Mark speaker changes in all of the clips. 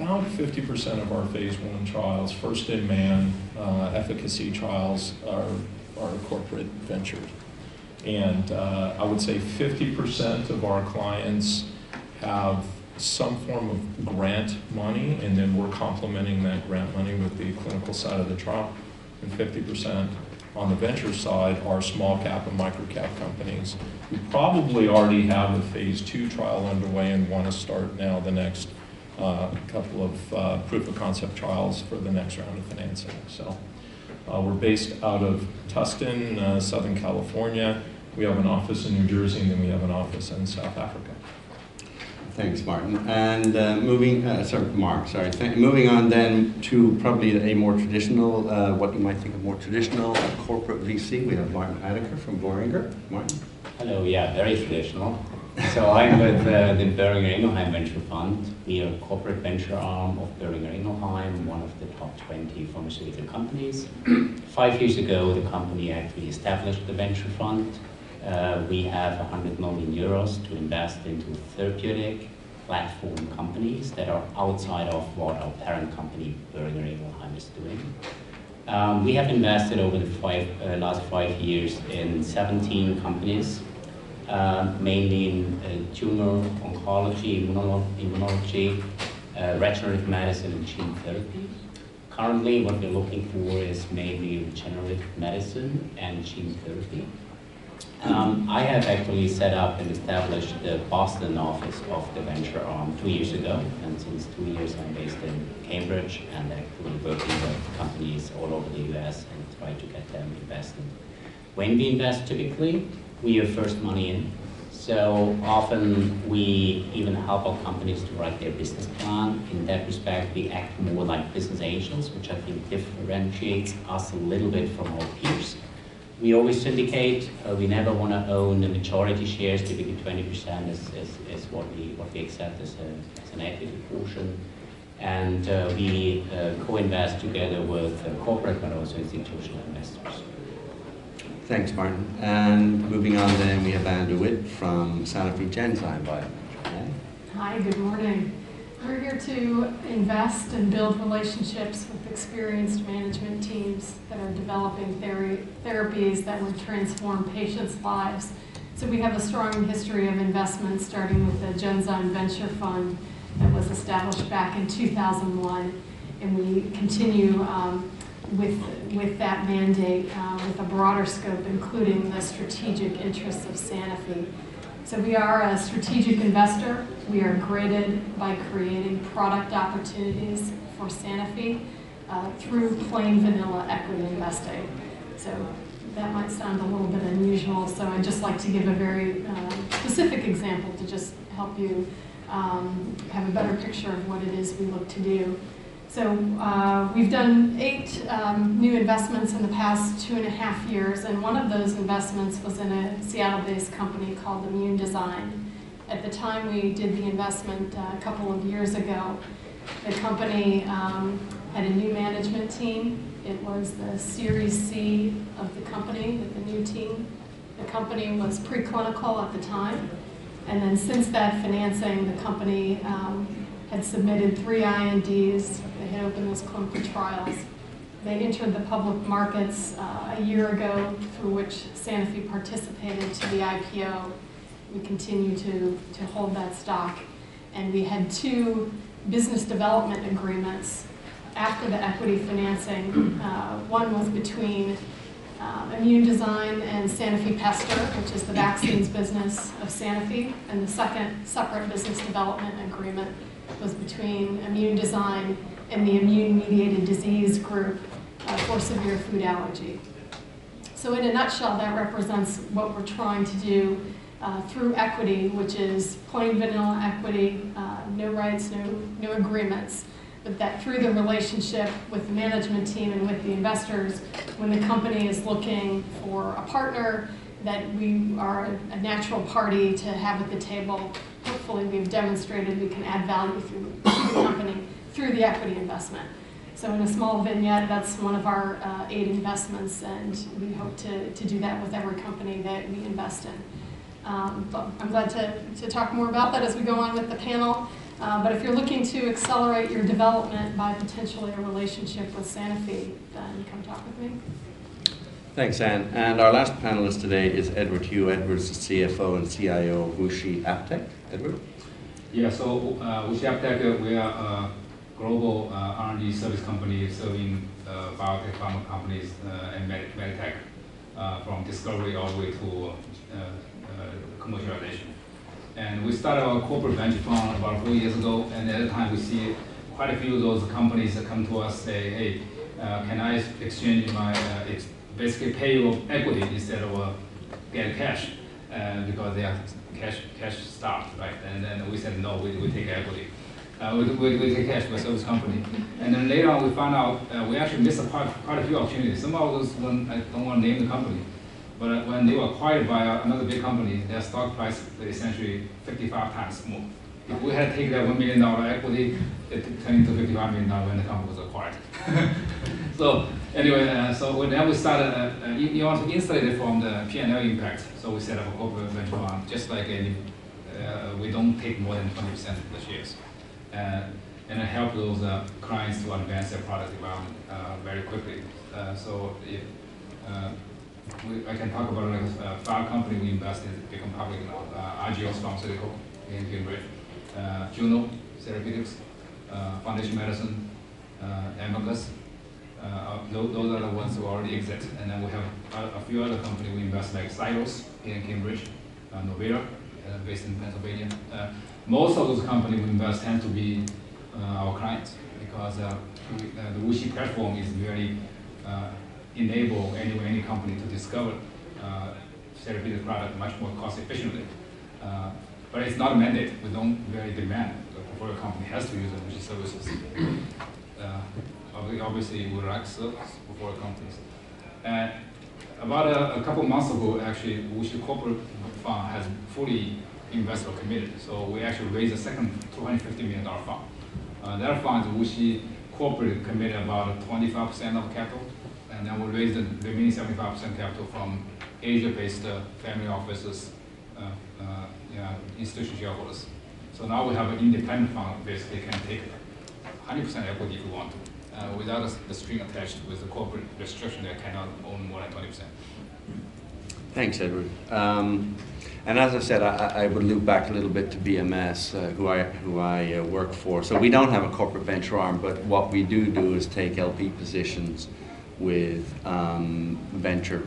Speaker 1: about 50% of our phase 1 trials, first in man efficacy trials, are corporate ventures. And I would say 50% of our clients have some form of grant money, and then we're complementing that grant money with the clinical side of the trial. And 50% on the venture side are small cap and micro cap companies who probably already have a phase 2 trial underway and want to start now the next couple of proof of concept trials for the next round of financing. So we're based out of Tustin, Southern California. We have an office in New Jersey, and then we have an office in South Africa.
Speaker 2: Thanks, Martin. And moving on then to probably a more traditional, what you might think of more traditional corporate VC. We have Martin Heidecker from Boehringer. Martin.
Speaker 3: Hello, yeah, very traditional. So I'm with the Boehringer Ingelheim Venture Fund. We are a corporate venture arm of Boehringer Ingelheim, one of the top 20 pharmaceutical companies. 5 years ago, the company actually established the venture fund. We have 100 million euros to invest into therapeutic platform companies that are outside of what our parent company, Boehringer Ingelheim, is doing. We have invested over the last 5 years in 17 companies, mainly in tumor oncology, immunology, regenerative medicine, and gene therapy. Currently, what we're looking for is mainly regenerative medicine and gene therapy. I have actually set up and established the Boston office of the venture arm 2 years ago, and since 2 years I'm based in Cambridge and actually working with companies all over the US and try to get them invested. When we invest, typically, we are first money in. So often we even help our companies to write their business plan. In that respect, we act more like business angels, which I think differentiates us a little bit from our peers. We always syndicate. We never want to own the majority shares. Typically 20% is what we accept as an equity portion. And we co-invest together with corporate but also institutional investors.
Speaker 2: Thanks, Martin. And moving on then, we have Anne DeWitt from Sanofi Genzyme Biotech.
Speaker 4: Hi, good morning. We're here to invest and build relationships with experienced management teams that are developing therapies that will transform patients' lives. So we have a strong history of investment, starting with the Genzyme Venture Fund that was established back in 2001, and we continue with that mandate with a broader scope, including the strategic interests of Sanofi. So we are a strategic investor. We are graded by creating product opportunities for Sanofi through plain vanilla equity investing. So that might sound a little bit unusual, so I'd just like to give a very specific example to just help you have a better picture of what it is we look to do. So we've done 8 new investments in the past 2.5 years, and one of those investments was in a Seattle-based company called Immune Design. At the time we did the investment a couple of years ago, the company had a new management team. It was the Series C of the company, the new team. The company was preclinical at the time, and then since that financing, the company had submitted 3 INDs. They had opened those clinical trials. They entered the public markets a year ago, through which Sanofi participated to the IPO. We continue to hold that stock. And we had 2 business development agreements after the equity financing. One was between Immune Design and Sanofi Pasteur, which is the vaccines business of Sanofi, and the second separate business development agreement was between Immune Design and the immune-mediated disease group for severe food allergy. So in a nutshell, that represents what we're trying to do through equity, which is plain vanilla equity, no rights, no agreements, but that through the relationship with the management team and with the investors, when the company is looking for a partner, that we are a natural party to have at the table. Hopefully we've demonstrated we can add value through the company through the equity investment. So in a small vignette, that's one of our 8 investments, and we hope to do that with every company that we invest in. But I'm glad to talk more about that as we go on with the panel. But if you're looking to accelerate your development by potentially a relationship with Sanofi, then come talk with me.
Speaker 2: Thanks, Anne. And our last panelist today is Edward Hugh. Edward's the CFO and CIO of WuXi AppTec. Edward?
Speaker 5: Yeah, so WuXi AppTec, we are a global R&D service company serving biotech, pharma companies, and medtech from discovery all the way to commercialization. And we started our corporate venture fund about 4 years ago, and at the time we see quite a few of those companies that come to us say, hey, can I exchange my, basically pay you equity instead of get cash, because they are cash starved, right? And then we said, no, we take equity. We take cash for a service company. And then later on we found out we actually missed quite a few opportunities. Some of those, I don't want to name the company, but when they were acquired by another big company, their stock price is essentially 55 times more. If we had taken that $1 million equity, it turned into $55 million when the company was acquired. So anyway, so then we started, you want to insulate it from the P&L impact. So we set up a corporate venture fund, just like any, we don't take more than 20% of the shares. And help those clients to advance their product development very quickly. So if, I can talk about like a pharma company we invested, become public now, RGO Pharmaceutical in Cambridge, Juno Therapeutics, Foundation Medicine, Amicus. Those are the ones who already exist. And then we have a few other companies we invest, like Cyros in Cambridge, Novera, based in Pennsylvania. Most of those companies we invest tend to be our clients, because the WuXi platform is very enable any company to discover therapeutic product much more cost efficiently. But it's not a mandate. We don't really demand the portfolio company has to use the WuXi services. Obviously, we like service portfolio companies. And about a couple months ago, actually, WuXi corporate fund has fully investor committed. So we actually raised a second $250 million fund. That fund, WuXi corporate committed about 25% of capital, and then we raised the remaining 75% capital from Asia-based family offices, institutional shareholders. So now we have an independent fund, basically can take 100% equity if we want to, without the string attached with the corporate restriction that cannot own more than 20%.
Speaker 2: Thanks, Edward. And as I said, I would loop back a little bit to BMS, who I work for. So we don't have a corporate venture arm, but what we do is take LP positions with venture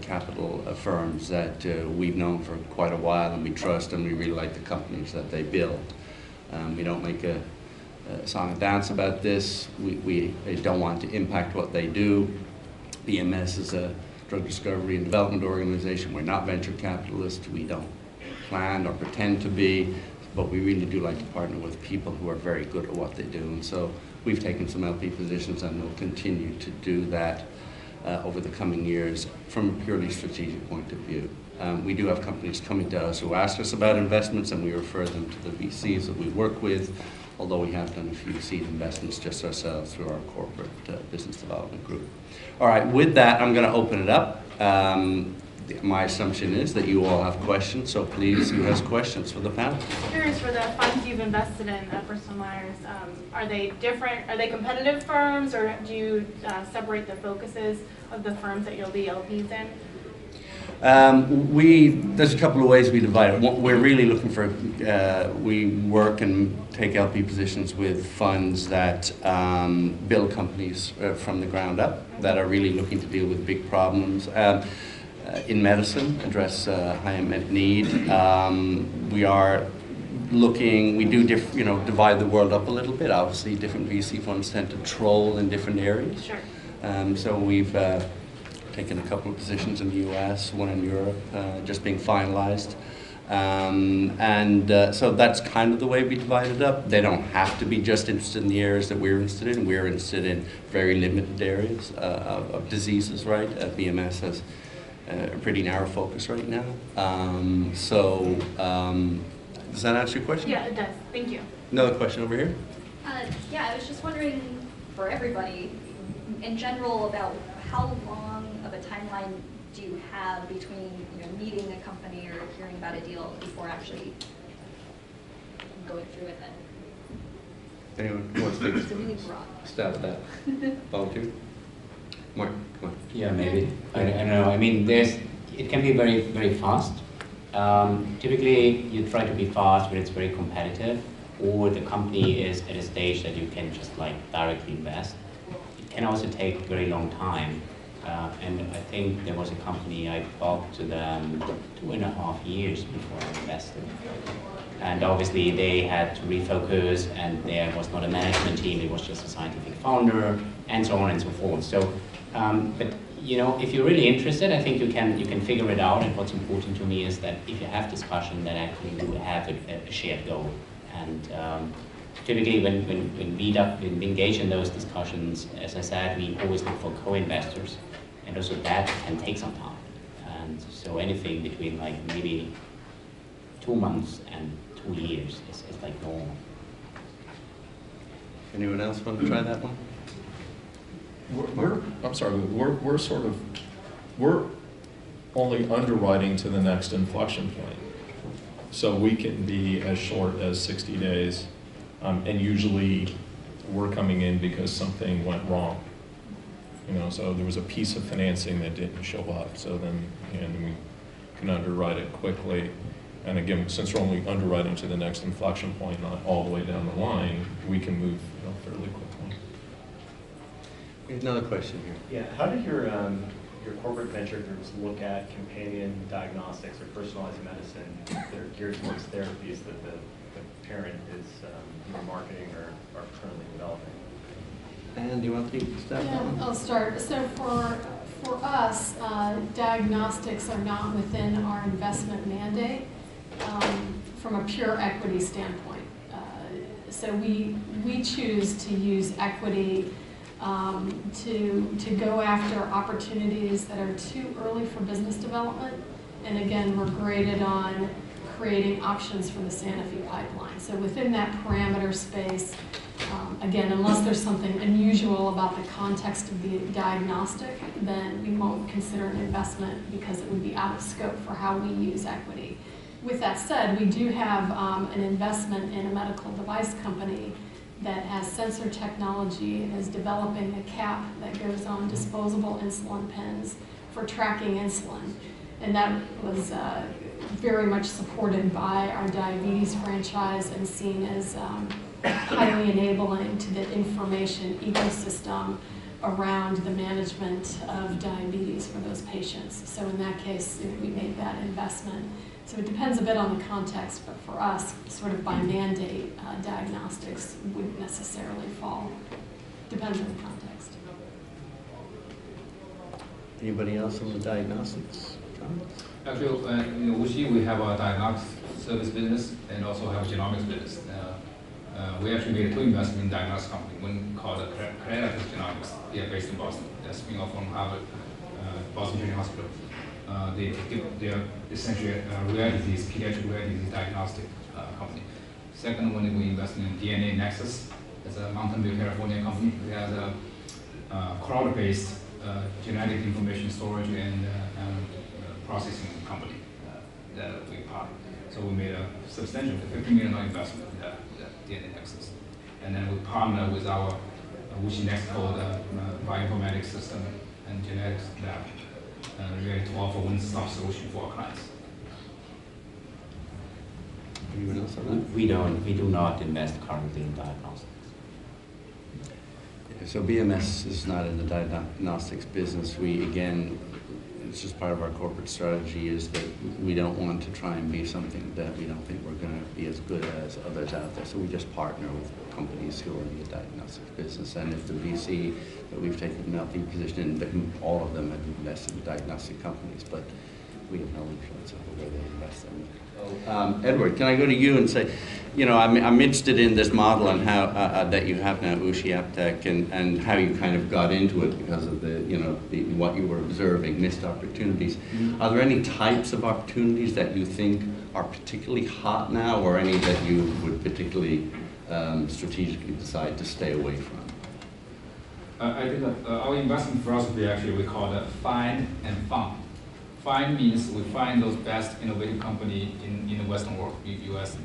Speaker 2: capital firms that we've known for quite a while, and we trust, and we really like the companies that they build. We don't make a song and dance about this. We don't want to impact what they do. BMS is a drug discovery and development organization. We're not venture capitalists. We don't plan or pretend to be, but we really do like to partner with people who are very good at what they do. And so we've taken some LP positions and will continue to do that over the coming years from a purely strategic point of view. We do have companies coming to us who ask us about investments, and we refer them to the VCs that we work with, although we have done a few seed investments just ourselves through our corporate business development group. All right, with that, I'm going to open it up. My assumption is that you all have questions, so please, who has questions for the panel?
Speaker 6: Curious, for the funds you've invested in, Bristol Myers, are they different? Are they competitive firms, or do you separate the focuses of the firms that you'll be LPs in?
Speaker 2: There's a couple of ways we divide it. We're really looking for, we work and take LP positions with funds that build companies from the ground up, that are really looking to deal with big problems. In medicine, address high unmet need. We are looking, we do divide the world up a little bit. Obviously, different VC funds tend to troll in different areas.
Speaker 6: Sure.
Speaker 2: So we've taken a couple of positions in the US, one in Europe, just being finalized. So that's kind of the way we divide it up. They don't have to be just interested in the areas that we're interested in. We're interested in very limited areas of diseases, right? BMS has a pretty narrow focus right now. Does that answer your question?
Speaker 6: Yeah, it does. Thank you.
Speaker 2: Another question over here?
Speaker 7: Yeah, I was just wondering, for everybody, in general, about how long of a timeline do you have between meeting a company or hearing about a deal before actually going through it then?
Speaker 2: Anyone who wants to take
Speaker 7: It's really broad.
Speaker 2: a stab at that? Volunteer? Mark, come on.
Speaker 3: Yeah, maybe. I don't know. I mean, it can be very, very fast. Typically, you try to be fast when it's very competitive, or the company is at a stage that you can just like directly invest. It can also take a very long time. And I think there was a company, I talked to them 2.5 years before I invested. And obviously they had to refocus, and there was not a management team, it was just a scientific founder, and so on and so forth. So, but you know, if you're really interested, I think you can figure it out. And what's important to me is that if you have discussion, that actually you have a shared goal. And typically when we engage in those discussions, as I said, we always look for co-investors. And also that can take some time. And so anything between like maybe 2 months and 2 years is like normal.
Speaker 2: Anyone else want to try that one?
Speaker 1: We're only underwriting to the next inflection point. So we can be as short as 60 days, and usually we're coming in because something went wrong. You know, so there was a piece of financing that didn't show up, so then we can underwrite it quickly. And again, since we're only underwriting to the next inflection point, not all the way down the line, we can move fairly quickly.
Speaker 2: We have another question here.
Speaker 8: Yeah, how did your corporate venture groups look at companion diagnostics or personalized medicine that are geared towards therapies that the parent is either marketing or currently developing?
Speaker 2: And do you want to take a stab at that
Speaker 4: Yeah,
Speaker 2: one?
Speaker 4: I'll start. So for us, diagnostics are not within our investment mandate from a pure equity standpoint. So we choose to use equity to go after opportunities that are too early for business development. And again, we're graded on creating options for the Sanofi pipeline. So within that parameter space, again, unless there's something unusual about the context of the diagnostic, then we won't consider an investment because it would be out of scope for how we use equity. With that said, we do have an investment in a medical device company that has sensor technology and is developing a cap that goes on disposable insulin pens for tracking insulin. And that was very much supported by our diabetes franchise and seen as highly enabling to the information ecosystem around the management of diabetes for those patients. So in that case, we made that investment. So it depends a bit on the context, but for us, sort of by mandate, diagnostics wouldn't necessarily fall. Depends on the context.
Speaker 2: Anybody else on the diagnostics? John?
Speaker 5: Actually, in WuXi, we have a diagnostics service business and also have a genomics business. We actually made 2 investments in diagnostics company. One called Clarity Genomics. They are based in Boston. They're spin off from Harvard, Boston Children's Hospital. They are essentially rare disease, pediatric rare disease diagnostic company. Second one, we invested in DNA Nexus. It's a Mountain View, California company. They are the cloud-based genetic information storage and processing company that we partnered. So we made a substantial $50 million investment in that DNA Nexus. And then we partnered with our WuXi NextCode bioinformatics system and genetics lab really to offer one-stop solution for our clients.
Speaker 2: Anyone else on that?
Speaker 3: We do not invest currently in diagnostics.
Speaker 2: So BMS is not in the diagnostics business. We, again, it's just part of our corporate strategy is that we don't want to try and be something that we don't think we're going to be as good as others out there. So we just partner with companies who are in the diagnostics business. And if the VC that we've taken an LP position in, all of them have invested in diagnostic companies, but we have no influence over where they invest in. Edward, can I go to you and say, you know, I'm interested in this model and how that you have now at WuXi AppTech and how you kind of got into it because of the, you know, what you were observing, missed opportunities. Mm-hmm. Are there any types of opportunities that you think are particularly hot now, or any that you would particularly strategically decide to stay away from?
Speaker 5: I think that our investment philosophy actually we call it find and fund. Find means we find those best innovative company in the Western world, US,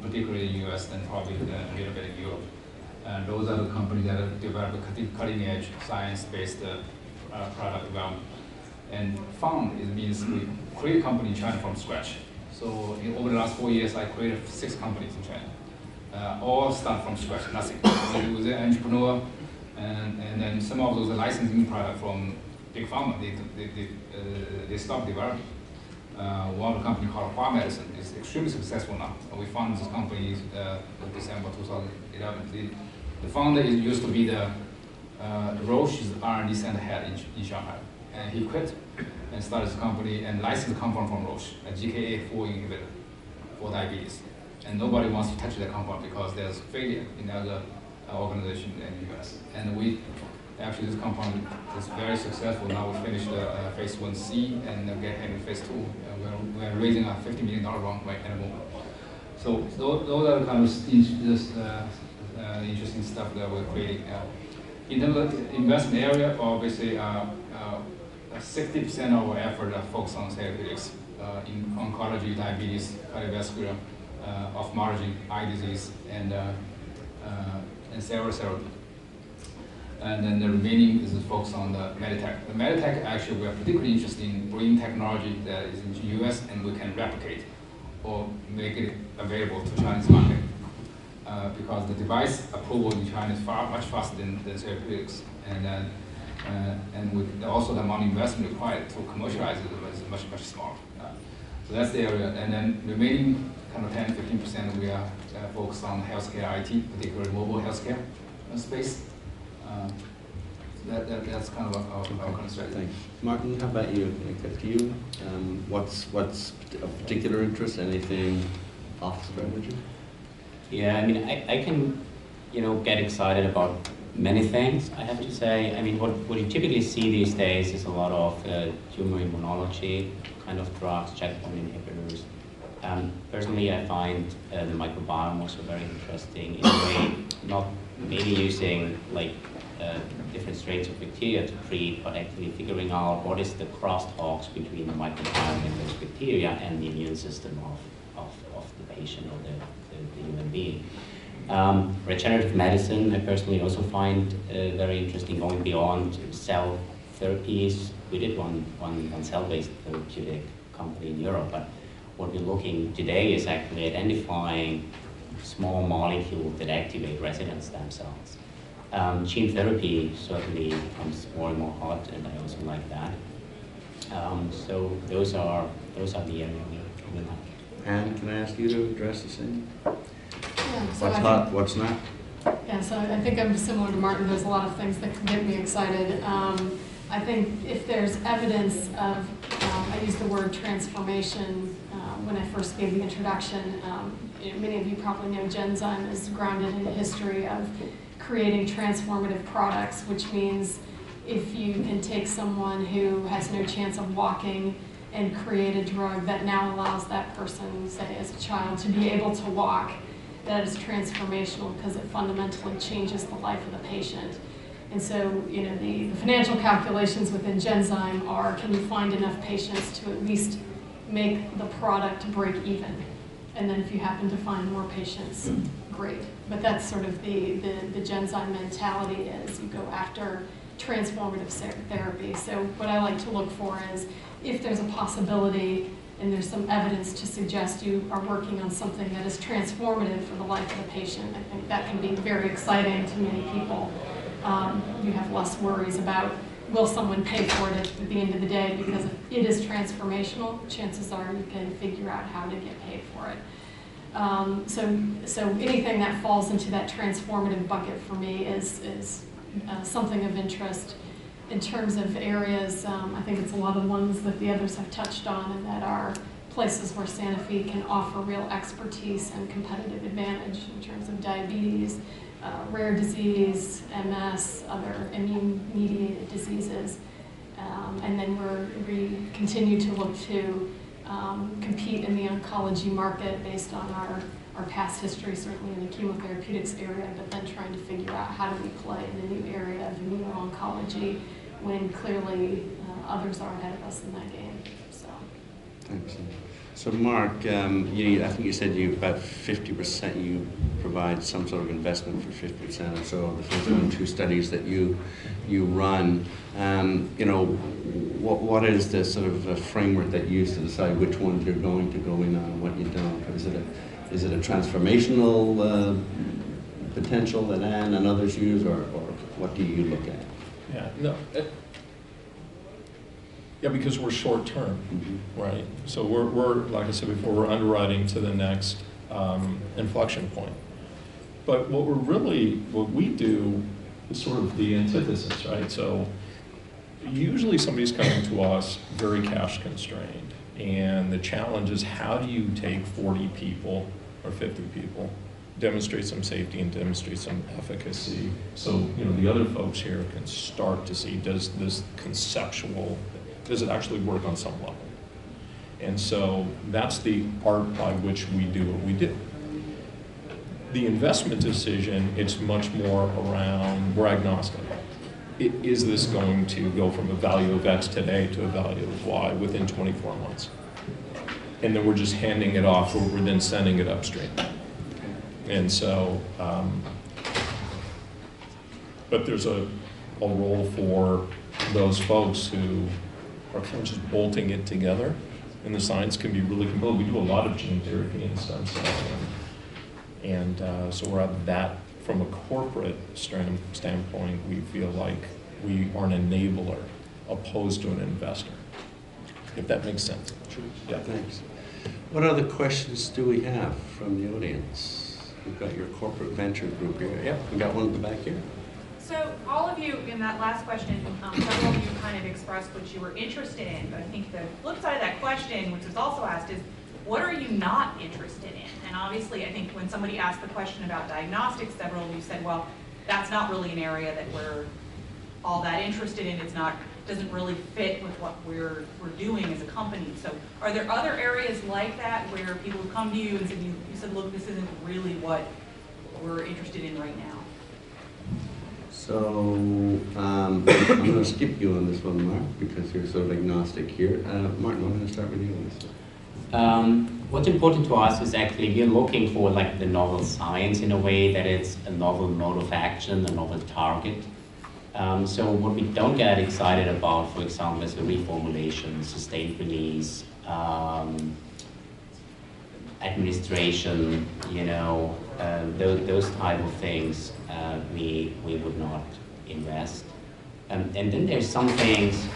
Speaker 5: particularly US and probably a little bit in Europe. And those are the companies that have developed cutting-edge science-based product development. And found, it means we create a company in China from scratch. So over the last 4 years, I created 6 companies in China. All start from scratch, nothing. I was an entrepreneur, and then some of those licensing product from big pharma, they stopped developing. One of the company called Hua Medicine is extremely successful now. We founded this company in December 2011. The founder used to be the Roche's R&D center head in Shanghai. And he quit and started his company and licensed the compound from Roche, a GKA4 inhibitor for diabetes. And nobody wants to touch that compound because there's failure in other organizations in the US. And actually this compound is very successful. Now we finished phase 1C and get into phase 2. We're raising a $50 million round right at the moment. So those are the kind of interesting stuff that we're creating. In terms of investment area, obviously 60% of our effort are focused on therapeutics in oncology, diabetes, cardiovascular, ophthalmology, eye disease, and cell therapy. And then the remaining is focused on the medtech. The medtech, actually, we are particularly interested in bringing technology that is in the US and we can replicate or make it available to Chinese market. Because the device approval in China is much faster than the therapeutics. And also the amount of investment required to commercialize it is much, much smaller. So that's the area. And then remaining kind of 10-15% we are focused on healthcare IT, particularly mobile healthcare space. That's kind of our kind of strategy.
Speaker 2: Thanks. Martin, how about you? To you, what's of particular interest? Anything off strategy?
Speaker 3: Yeah, I mean, I can, get excited about many things, I have to say. I mean, what you typically see these days is a lot of tumor immunology kind of drugs, checkpoint inhibitors. Personally, I find the microbiome also very interesting in a way, not maybe using like different strains of bacteria to treat, but actually figuring out what is the crosstalks between the microbiome and those bacteria and the immune system of the patient or the human being. Regenerative medicine, I personally also find very interesting, going beyond cell therapies. We did one cell-based therapeutic company in Europe, but what we're looking today is actually identifying small molecules that activate resident stem cells. Gene therapy certainly becomes more and more hot, and I also like that. So those are the areas we're looking at.
Speaker 2: And can I ask you to address the same?
Speaker 4: Yeah, so
Speaker 2: What's hot, what's not?
Speaker 4: Yeah, so I think I'm similar to Martin. There's a lot of things that can get me excited. I think if there's evidence of, I use the word transformation when I first gave the introduction. Many of you probably know Genzyme is grounded in a history of creating transformative products, which means if you can take someone who has no chance of walking and create a drug that now allows that person, say as a child, to be able to walk, that is transformational because it fundamentally changes the life of the patient. And so, the financial calculations within Genzyme are, can you find enough patients to at least make the product break even? And then if you happen to find more patients, great. But that's sort of the Genzyme mentality is you go after transformative therapy. So what I like to look for is if there's a possibility and there's some evidence to suggest you are working on something that is transformative for the life of the patient, I think that can be very exciting to many people. You have less worries about will someone pay for it at the end of the day, because if it is transformational, chances are you can figure out how to get paid for it. So anything that falls into that transformative bucket for me is something of interest. In terms of areas, I think it's a lot of the ones that the others have touched on, and that are places where Sanofi can offer real expertise and competitive advantage in terms of diabetes, rare disease, MS, other immune-mediated diseases. And then we continue to look to compete in the oncology market based on our past history, certainly in the chemotherapeutics area, but then trying to figure out how do we play in the new area of immuno-oncology when clearly others are ahead of us in that game. So.
Speaker 2: Thanks. So Mark, I think you said about 50% you provide some sort of investment for 50% or so of the phase 1-2 studies that you run. What is the sort of framework that you use to decide which ones you're going to go in on and what you don't? Is it a transformational potential that Anne and others use, or what do you look at?
Speaker 1: Yeah, no. Yeah, because we're short term, right? So we're, like I said before, we're underwriting to the next inflection point. But what we do is sort of the antithesis, right? So usually somebody's coming to us very cash constrained. And the challenge is, how do you take 40 people or 50 people, demonstrate some safety and demonstrate some efficacy, so the other folks here can start to see, does it actually work on some level? And so that's the art by which we do what we do. The investment decision, it's much more around, we're agnostic. Is this going to go from a value of X today to a value of Y within 24 months? And then we're just handing it off, or we're then sending it upstream. And so, but there's a role for those folks who are kind of just bolting it together, and the science can be really compelling. We do a lot of gene therapy and stem cell, and so we're at that from a corporate standpoint. We feel like we are an enabler opposed to an investor, if that makes sense.
Speaker 2: Sure.
Speaker 1: Yeah.
Speaker 2: Thanks. What other questions do we have from the audience? We've got your corporate venture group here. Yeah, we got one at the back here.
Speaker 9: So all of you, in that last question, several of you kind of expressed what you were interested in, but I think the flip side of that question, which was also asked, is what are you not interested in? And obviously, I think when somebody asked the question about diagnostics, several of you said, well, that's not really an area that we're all that interested in. It's not, doesn't really fit with what we're doing as a company. So are there other areas like that where people come to you and said, you said, look, this isn't really what we're interested in right now?
Speaker 2: So I'm going to skip you on this one, Mark, because you're sort of agnostic here. Martin, I'm going to start with you on this one.
Speaker 3: What's important to us is actually we're looking for like the novel science in a way that it's a novel mode of action, a novel target. So what we don't get excited about, for example, is the reformulation, sustained release, administration, those type of things we would not invest. And then there's some things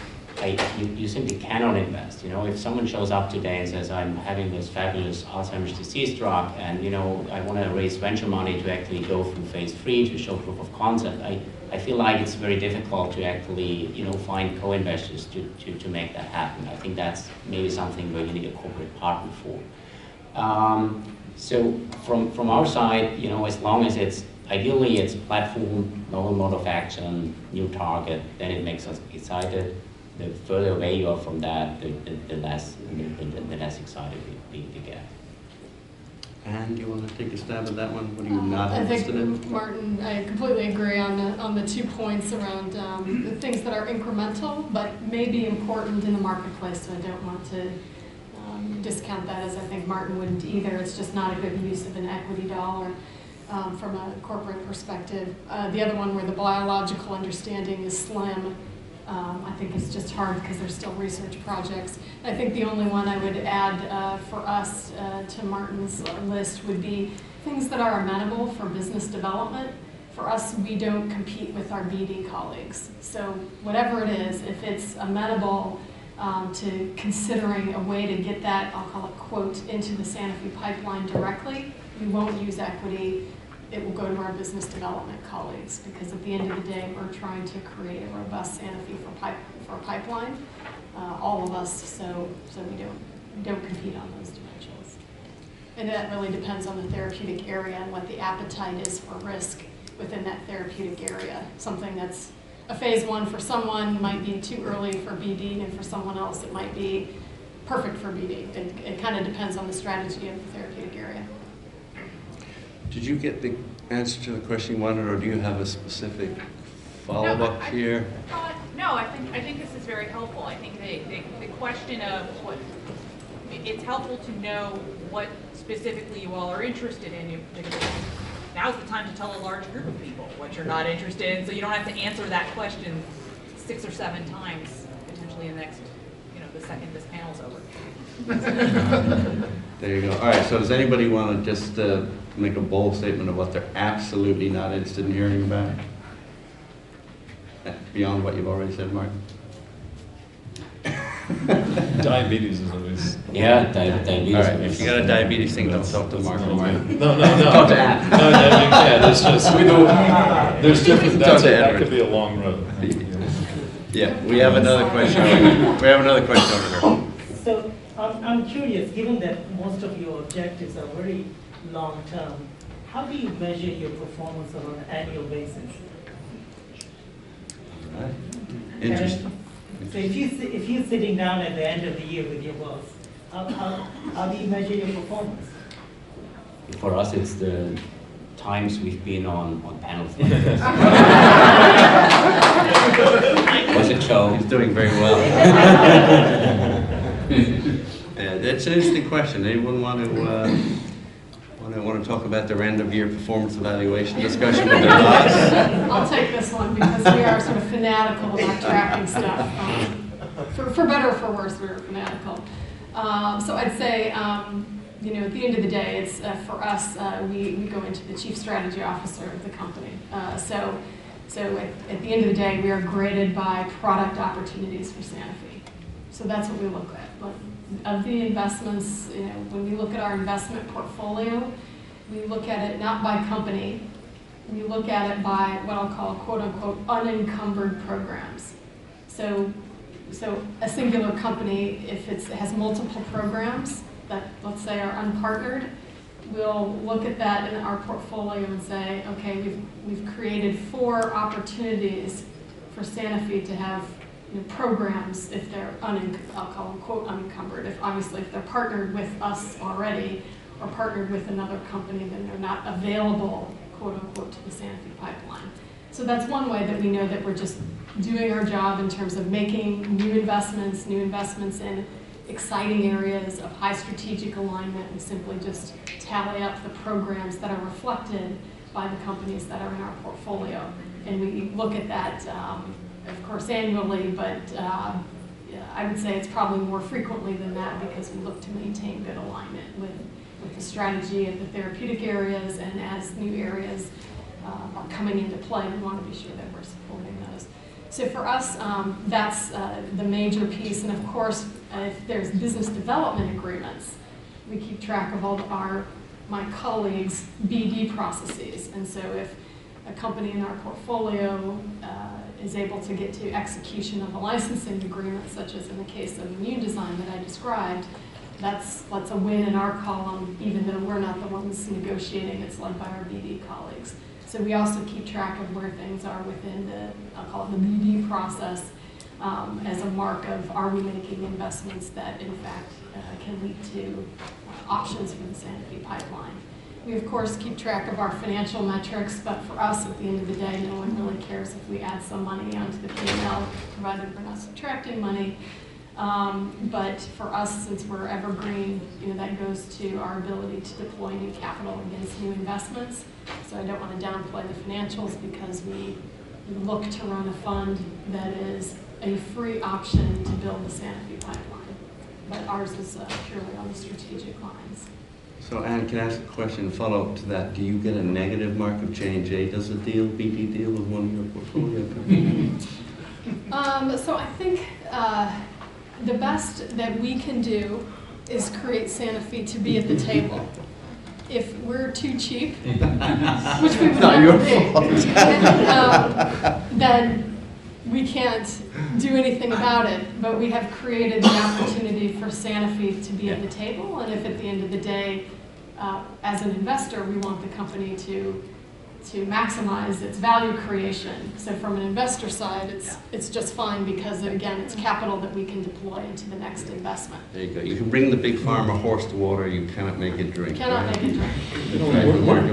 Speaker 3: you simply cannot invest. If someone shows up today and says, I'm having this fabulous Alzheimer's disease drug, and I want to raise venture money to actually go through phase 3 to show proof of concept, I feel like it's very difficult to actually find co-investors to make that happen. I think that's maybe something where you need a corporate partner for. So from our side, as long as it's ideally it's platform, novel mode of action, new target, then it makes us excited. The further away you are from that, the less excited we get.
Speaker 2: And do you want to take a stab at that one? What are you not interested in?
Speaker 4: I think, Martin, I completely agree on the 2 points around the things that are incremental, but may be important in the marketplace, so I don't want to discount that, as I think Martin wouldn't either. It's just not a good use of an equity dollar from a corporate perspective. The other one, where the biological understanding is slim, I think it's just hard because there's still research projects. I think the only one I would add for us to Martin's list would be things that are amenable for business development. For us, we don't compete with our BD colleagues. So whatever it is, if it's amenable to considering a way to get that, I'll call it quote, into the Sanofi pipeline directly, we won't use equity. It will go to our business development colleagues, because at the end of the day, we're trying to create a robust Sanofi for a pipeline, all of us, so we don't compete on those dimensions. And that really depends on the therapeutic area and what the appetite is for risk within that therapeutic area. Something that's a phase 1 for someone might be too early for BD, and for someone else it might be perfect for BD. It kind of depends on the strategy of the therapeutic area.
Speaker 2: Did you get the answer to the question you wanted, or do you have a specific follow-up here?
Speaker 9: No, I think this is very helpful. I think the question of it's helpful to know what specifically you all are interested in particularly. Now's the time to tell a large group of people what you're not interested in, so you don't have to answer that question 6 or 7 times, potentially in the next, the second this panel's over.
Speaker 2: There you go. All right, so does anybody want to just make a bold statement of what they're absolutely not interested in hearing about? Beyond what you've already said, Mark?
Speaker 1: Diabetes is always.
Speaker 3: Yeah, diabetes.
Speaker 2: All right, if you got a diabetes thing, don't talk to Mark or Mark.
Speaker 1: No.
Speaker 2: Talk to Ann.
Speaker 1: No, you can't. It's just, there's different,
Speaker 2: Talk to
Speaker 1: that
Speaker 2: Edward.
Speaker 1: could be a long road.
Speaker 2: Yeah, we have another question. We have another question over here.
Speaker 10: So I'm curious, given that most of your objectives are very long-term, how do you measure your performance on an annual basis?
Speaker 2: Right. Interesting.
Speaker 10: So if you're sitting down at the end of the year with your boss, how do you measure your performance?
Speaker 3: For us, it's the times we've been on panels. Was it Joe?
Speaker 2: He's doing very well. Yeah, that's an interesting question. Anyone want to talk about their end of year performance evaluation discussion with their boss?
Speaker 4: I'll take this one because we are sort of fanatical about tracking stuff. For better or for worse, we're fanatical. So I'd say, at the end of the day, it's for us, we go into the chief strategy officer of the company. So at the end of the day, we are graded by product opportunities for Sanofi. So that's what we look at. But of the investments, when we look at our investment portfolio, we look at it not by company, we look at it by what I'll call quote-unquote unencumbered programs. So a singular company, if it has multiple programs that, let's say, are unpartnered, we'll look at that in our portfolio and say, okay, we've created 4 opportunities for Sanofi to have programs if they're I'll call them quote unencumbered. If they're partnered with us already or partnered with another company, then they're not available quote unquote to the Sanofi pipeline. So that's one way that we know that we're just doing our job in terms of making new investments in exciting areas of high strategic alignment, and simply just tally up the programs that are reflected by the companies that are in our portfolio. And we look at that, of course, annually, but I would say it's probably more frequently than that because we look to maintain good alignment with the strategy of the therapeutic areas, and as new areas are coming into play, we want to be sure that we're supporting those. So for us, that's the major piece. And of course, if there's business development agreements, we keep track of all my colleagues' BD processes. And so if a company in our portfolio is able to get to execution of a licensing agreement, such as in the case of Immune Design that I described, that's a win in our column, even though we're not the ones negotiating. It's led by our BD colleagues. So we also keep track of where things are within I'll call it the BD process, as a mark of, are we making investments that in fact can lead to options for the Sanofi pipeline. We of course keep track of our financial metrics, but for us at the end of the day, no one really cares if we add some money onto the P&L, provided we're not subtracting money. But for us, since we're evergreen, that goes to our ability to deploy new capital against new investments. So I don't want to downplay the financials because we look to run a fund that is a free option to build the Sanofi pipeline. But ours is purely on the strategic lines.
Speaker 2: So Anne, can I ask a question, follow-up to that? Do you get a negative mark of J&J? Does a BD deal with one of your portfolio companies?
Speaker 4: So I think the best that we can do is create Sanofi to be at the table. If we're too cheap, which we would never be, then we can't do anything about it. But we have created the opportunity for Sanofi to be at the table, and if at the end of the day, as an investor, we want the company to maximize its value creation. So from an investor side, it's just fine because, again, it's capital that we can deploy into the next investment. There
Speaker 2: you go. You can bring the big pharma horse to water, you cannot make it drink.
Speaker 4: Cannot make it drink.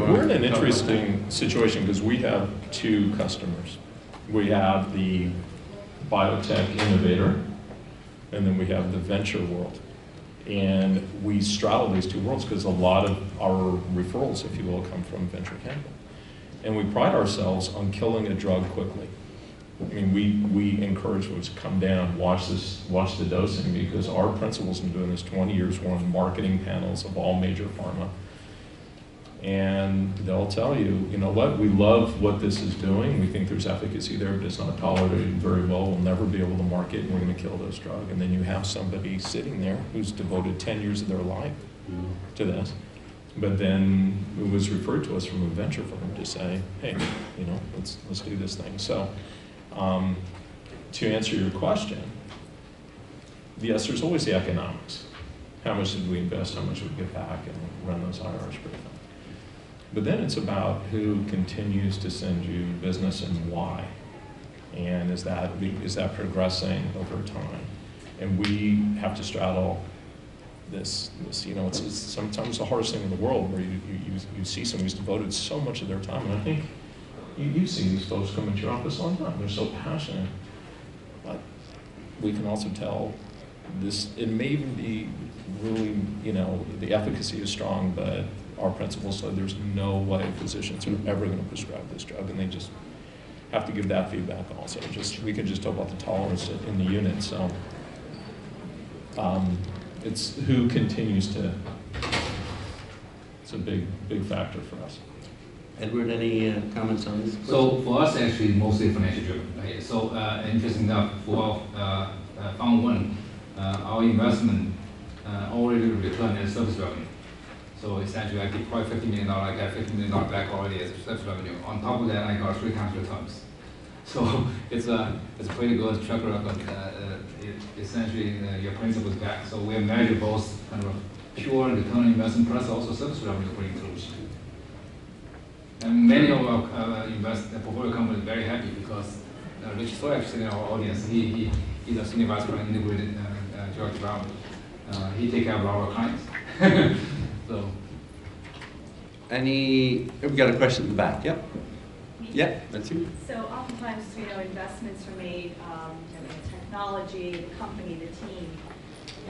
Speaker 1: We're in an interesting situation because we have 2 customers. We have the biotech innovator, and then we have the venture world. And we straddle these two worlds because a lot of our referrals, if you will, come from venture capital. And we pride ourselves on killing a drug quickly. I mean, we encourage folks to come down, watch the dosing, because our principals have been doing this 20 years. We're on marketing panels of all major pharma. And they'll tell you, you know what, we love what this is doing. We think there's efficacy there, but it's not tolerated very well. We'll never be able to market, and we're going to kill this drug. And then you have somebody sitting there who's devoted 10 years of their life to this. But then it was referred to us from a venture firm to say, hey, you know, let's do this thing. So to answer your question, yes, there's always the economics. How much did we invest? How much did we get back? And run those IRRs pretty fast. But then it's about who continues to send you business and why. And is that progressing over time? And we have to straddle this you know, it's sometimes the hardest thing in the world, where you see someone who's devoted so much of their time. And I think you see these folks come into your office all the time. They're so passionate. But we can also tell this, it may even be really, you know, the efficacy is strong, but our principal said there's no way physicians are ever going to prescribe this drug, and they just have to give that feedback also. We can just talk about the tolerance in the unit. So it's who continues to, it's a big factor for us.
Speaker 2: Edward, any comments on this?
Speaker 5: So for us, actually, mostly financial driven. Right? So interesting enough, for Fund 1, our investment already returned as service revenue. So essentially, I deployed $50 million, I got $50 million back already as service revenue. On top of that, I got 3 times returns. So it's a pretty good track record. Essentially, your principal is back. So we measure both kind of pure return on investment plus also service revenue for inclusion. And many of our portfolio companies are very happy because Rich Soy actually in our audience, he's a senior vice president integrated drug development. He takes care of our clients. So,
Speaker 2: we've got a question in the back. Yep. Yeah, that's you.
Speaker 11: So oftentimes, you know, investments are made in the technology, the company, the team.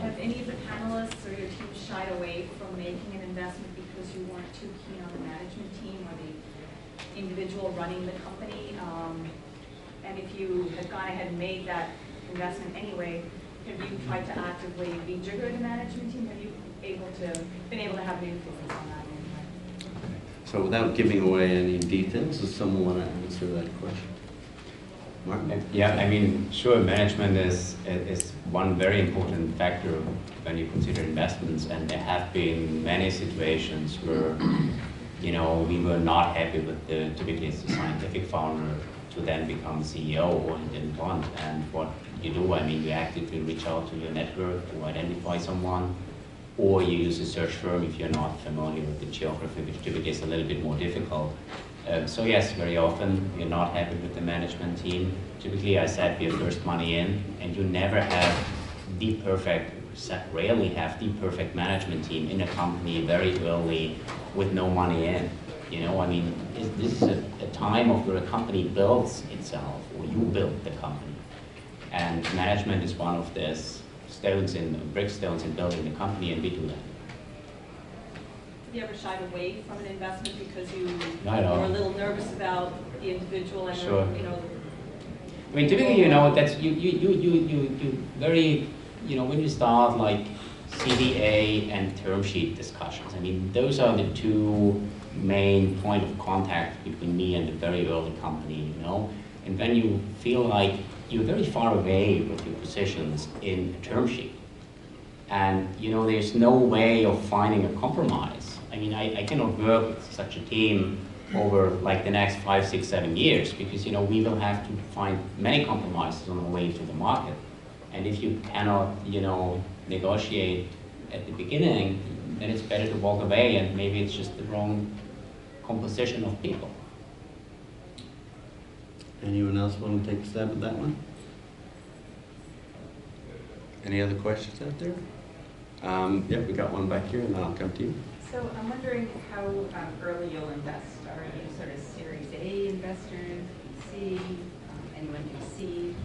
Speaker 11: Have any of the panelists or your team shied away from making an investment because you weren't too keen on the management team or the individual running the company? And if you had gone ahead and made that investment anyway, have you tried to actively rejigger the management team? Have you been able to have an influence on that?
Speaker 2: So without giving away any details, does someone want to answer that question? Martin?
Speaker 3: Yeah, I mean, sure, management is one very important factor when you consider investments, and there have been many situations where, you know, we were not happy with typically it's the scientific founder to then become CEO, or he didn't want. And what you do, I mean, you actively reach out to your network to identify someone, or you use a search firm if you're not familiar with the geography, which typically is a little bit more difficult. So yes, very often you're not happy with the management team. Typically, I said, we have first money in, and you never have the perfect, rarely have the perfect management team in a company very early with no money in. You know, I mean, this is a time of where a company builds itself, or you build the company. And management is one of these brickstones in building the company, and we do that.
Speaker 11: Have you ever shied away from an investment because you
Speaker 3: Not at all.
Speaker 11: were a little nervous about the individual and
Speaker 3: Sure.
Speaker 11: you know?
Speaker 3: I mean, typically, you know, that's you very, you know, when you start like CDA and term sheet discussions, I mean, those are the two main point of contact between me and the very early company, you know. And when you feel like you're very far away with your positions in a term sheet, and you know, there's no way of finding a compromise. I mean, I cannot work with such a team over like the next 5, 6, 7 years, because you know, we will have to find many compromises on the way to the market. And if you cannot, you know, negotiate at the beginning, then it's better to walk away, and maybe it's just the wrong composition of people.
Speaker 2: Anyone else want to take a stab at that one? Any other questions out there? Yeah, we got one back here, and then I'll come to you.
Speaker 12: So I'm wondering how early you'll invest. Are you sort of Series A investors, C, anyone who's C?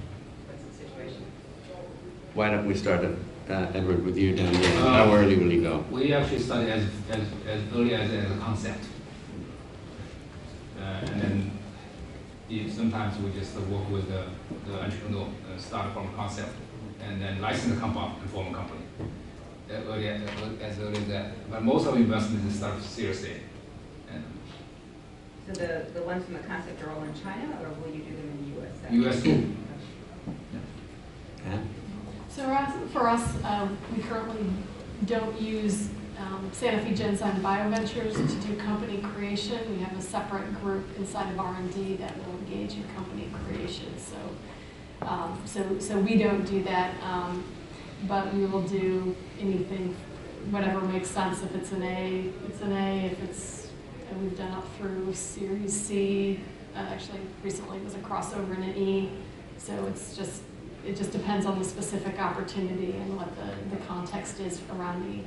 Speaker 12: What's the situation?
Speaker 2: Why don't we start at Edward, with you down there, how early will you go?
Speaker 5: We actually study as early as a concept. And then sometimes we just work with the entrepreneur, start from concept, and then license the company and form a company. As early as that. But most of the investment is start Series A. And
Speaker 12: So the ones from the concept are all in China, or will you do them in the US?
Speaker 5: US.
Speaker 2: Yeah.
Speaker 4: So for us, we currently don't use Sanofi Genzyme Bioventures to do company creation. We have a separate group inside of R&D that will engage in company creation. So we don't do that, but we will do anything, whatever makes sense. If it's an A, it's an A. If it's, and we've done up through Series C. Actually, recently it was a crossover in an E. So it just depends on the specific opportunity and what the context is around the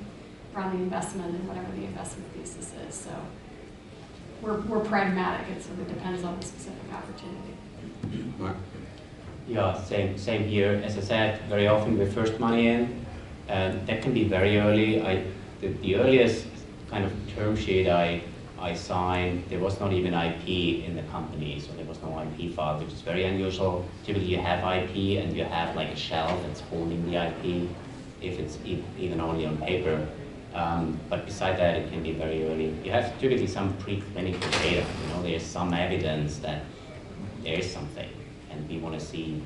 Speaker 4: investment and whatever the investment thesis is. So we're pragmatic. It sort of depends on the specific opportunity.
Speaker 2: Mark?
Speaker 3: Yeah, same here. As I said, very often we're first money in, and that can be very early. The earliest kind of term sheet I signed, there was not even IP in the company, so there was no IP file, which is very unusual. Typically you have IP and you have like a shell that's holding the IP, if it's even only on paper. But beside that, it can be very early. You have typically some preclinical data. There's some evidence that there is something, and we want to see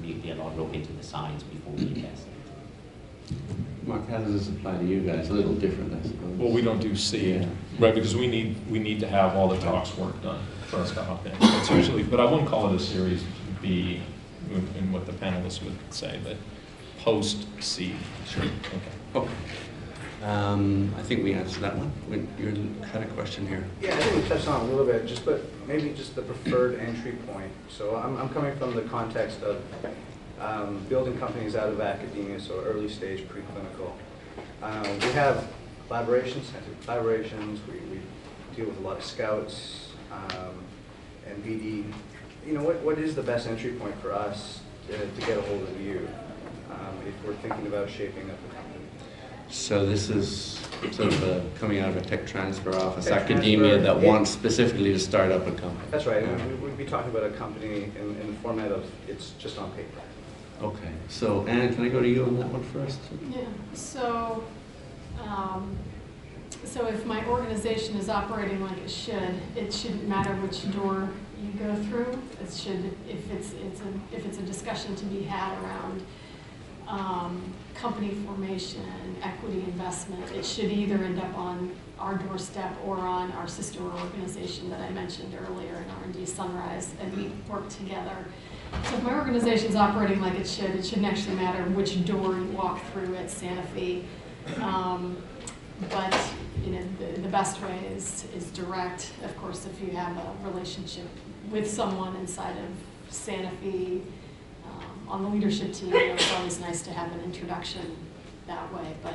Speaker 3: we look into the science before we invest.
Speaker 2: Mark, how does this apply to you guys? A little different, I suppose.
Speaker 1: Well, we don't do seed,
Speaker 2: Yeah.
Speaker 1: right? Because we need to have all the tox work done for us to hop in. It's usually, but I wouldn't call it a Series B, in what the panelists would say, but post seed.
Speaker 2: Sure.
Speaker 1: Okay.
Speaker 2: Okay. I think we answered that one. You had a question here.
Speaker 13: Yeah, I think we touched on it a little bit, but maybe just the preferred entry point. So I'm coming from the context of building companies out of academia, so early stage preclinical. We have collaborations, scientific collaborations. We deal with a lot of scouts and BD. What is the best entry point for us to get a hold of you if we're thinking about shaping up a company?
Speaker 2: So this is sort of coming out of a tech transfer office,
Speaker 13: Tech
Speaker 2: academia
Speaker 13: transfer,
Speaker 2: that wants specifically to start up a company.
Speaker 13: That's right.
Speaker 2: Yeah.
Speaker 13: We'd be talking about a company in the format of it's just on paper.
Speaker 2: Okay. So Anne, can I go to you on that one first?
Speaker 4: Yeah. So if my organization is operating like it shouldn't matter which door you go through. It should, if it's a discussion to be had around company formation, equity investment, it should either end up on our doorstep or on our sister organization that I mentioned earlier in R&D Sunrise, and we work together. So if my organization is operating like it shouldn't actually matter which door you walk through at Sanofi. But the best way is direct. Of course, if you have a relationship with someone inside of Sanofi, on the leadership team, it's always nice to have an introduction that way. But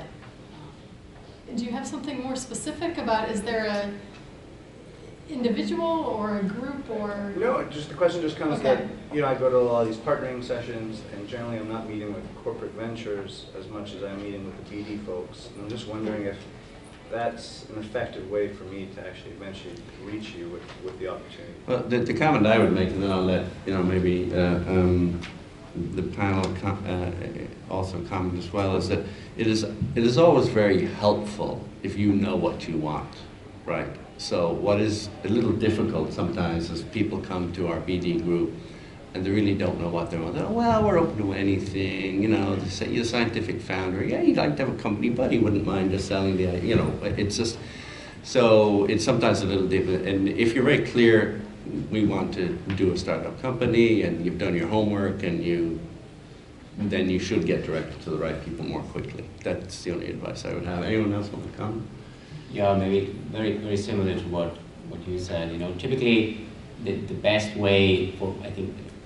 Speaker 4: do you have something more specific about, is there a individual or a group or?
Speaker 13: No, just the question just comes
Speaker 4: Okay.
Speaker 13: that, I go to a lot of these partnering sessions, and generally I'm not meeting with corporate ventures as much as I'm meeting with the BD folks. And I'm just wondering if that's an effective way for me to actually eventually reach you with the opportunity.
Speaker 2: Well, the comment I would make, and then I'll let maybe the panel also comment as well, is that it is always very helpful if you know what you want, right? So what is a little difficult sometimes is people come to our BD group and they really don't know what they want. They're, well, we're open to anything, you're a scientific founder. Yeah, you'd like to have a company, but he wouldn't mind just selling it's just, so it's sometimes a little different. And if you're very clear, we want to do a startup company, and you've done your homework, and then you should get directed to the right people more quickly. That's the only advice I would have. Anyone else want to comment?
Speaker 3: Yeah, maybe very, very similar to what you said. Typically the best way for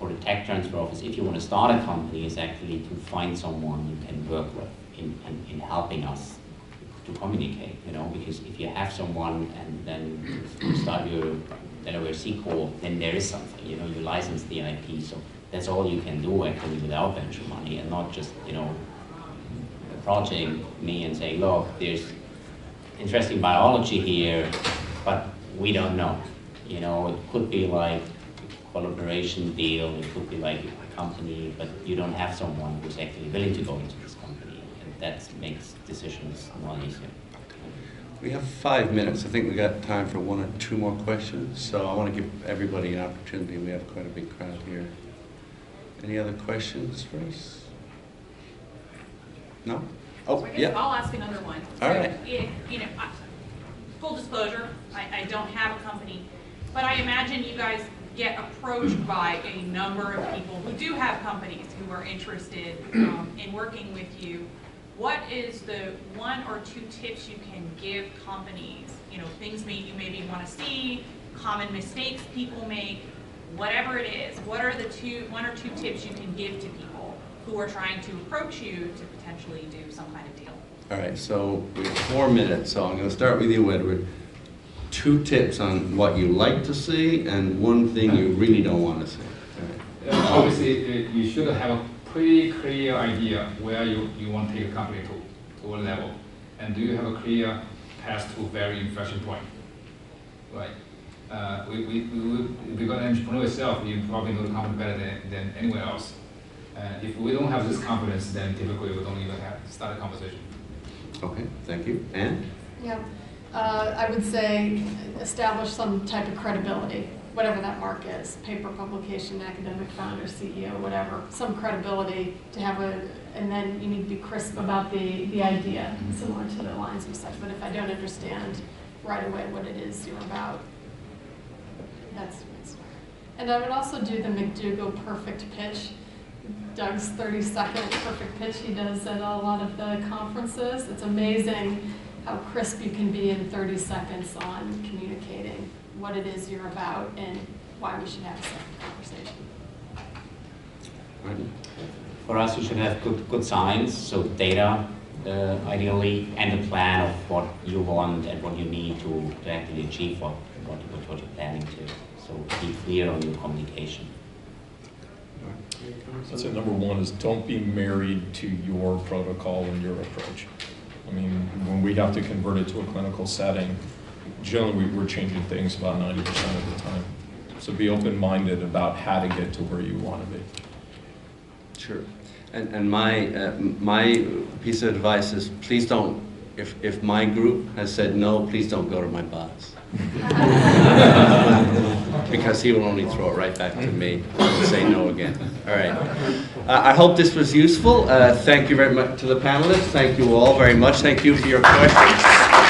Speaker 3: the tech transfer office, if you want to start a company, is actually to find someone you can work with in helping us to communicate. Because if you have someone and then you start your Delaware C Corp, then there is something. You license the IP, so that's all you can do actually without venture money, and not just approaching me and saying, look, there's interesting biology here, but we don't know. You know, it could be like a collaboration deal, it could be like a company, but you don't have someone who's actually willing to go into this company, and that makes decisions a lot easier.
Speaker 2: We have 5 minutes. I think we got time for 1 or 2 more questions. So I want to give everybody an opportunity. We have quite a big crowd here. Any other questions for us? No? Oh,
Speaker 9: So I guess
Speaker 2: yeah.
Speaker 9: I'll ask another one.
Speaker 2: All right.
Speaker 9: Full disclosure, I don't have a company, but I imagine you guys get approached by a number of people who do have companies who are interested in working with you. What is the 1 or 2 tips you can give companies? You know, things you maybe want to see, common mistakes people make, whatever it is. What are the 1 or 2 tips you can give to people who are trying to approach you to potentially do some kind of deal?
Speaker 2: All right, so we have 4 minutes, so I'm going to start with you, Edward. 2 tips on what you like to see and 1 thing you really don't want to see. All right.
Speaker 5: Obviously, you should have a pretty clear idea where you want to take a company to what level. And do you have a clear path to very inflection point? Right. If you've got an entrepreneur yourself, you probably know the company better than anyone else. If we don't have this confidence, then typically we don't even start a conversation.
Speaker 2: Okay, thank you. Anne?
Speaker 4: Yeah, I would say establish some type of credibility, whatever that mark is, paper publication, academic founder, CEO, whatever, some credibility to have and then you need to be crisp about the idea, similar to the lines we said. But if I don't understand right away what it is you're about, that's. And I would also do the McDougall perfect pitch. Doug's 30-second perfect pitch he does at a lot of the conferences. It's amazing how crisp you can be in 30 seconds on communicating what it is you're about and why we should have a second conversation.
Speaker 2: Right.
Speaker 3: For us, you should have good science, so data, ideally, and a plan of what you want and what you need to actually achieve what you're planning to. So be clear on your communication.
Speaker 1: I'd say number 1 is don't be married to your protocol and your approach. I mean, when we have to convert it to a clinical setting, generally we're changing things about 90% of the time. So be open-minded about how to get to where you want to be.
Speaker 2: Sure. And my piece of advice is please don't, if my group has said no, please don't go to my boss. Because he will only throw it right back to me and say no again. All right. I hope this was useful. Thank you very much to the panelists. Thank you all very much. Thank you for your questions.